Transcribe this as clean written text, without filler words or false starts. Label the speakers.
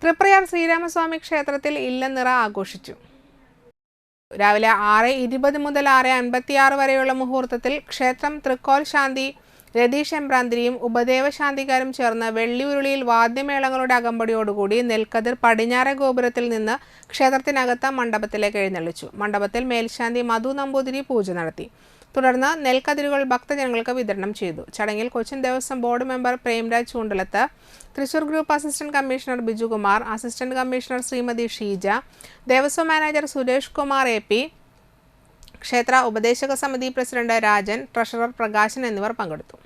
Speaker 1: തൃപ്രയാർ ശ്രീരാമസ്വാമി ക്ഷേത്രത്തിൽ ഇല്ലനിറ ആഘോഷിച്ചു. രാവിലെ 6:20 മുതൽ 6:56 വരെയുള്ള മുഹൂർത്തത്തിൽ ക്ഷേത്രം തൃക്കോൽ ശാന്തി രതീഷ് എമ്പ്രാന്തിരിയും ഉപദേവശാന്തികാരും ചേർന്ന് വെള്ളിയുരുളിയിൽ വാദ്യമേളങ്ങളുടെ അകമ്പടിയോടുകൂടി നെൽക്കതിർ പടിഞ്ഞാറെ ഗോപുരത്തിൽ നിന്ന് ക്ഷേത്രത്തിനകത്ത് മണ്ഡപത്തിലേക്ക് എഴുന്നള്ളിച്ചു. മണ്ഡപത്തിൽ മേൽശാന്തി മധു നമ്പൂതിരി പൂജ നടത്തി. തുടർന്ന് നെൽക്കതിരുകൾ ഭക്തജനങ്ങൾക്ക് വിതരണം ചെയ്തു. ചടങ്ങിൽ Cochin Devaswom board member Premraj Choondalath, Thrissur group assistant commissioner Bijukumar, assistant commissioner Shrimati Sheeja, Devaswom manager Suresh Kumar AP, ക്ഷേത്ര ഉപദേശക സമിതി പ്രസിഡന്റ് രാജൻ, ട്രഷറർ പ്രകാശൻ എന്നിവർ പങ്കെടുത്തു.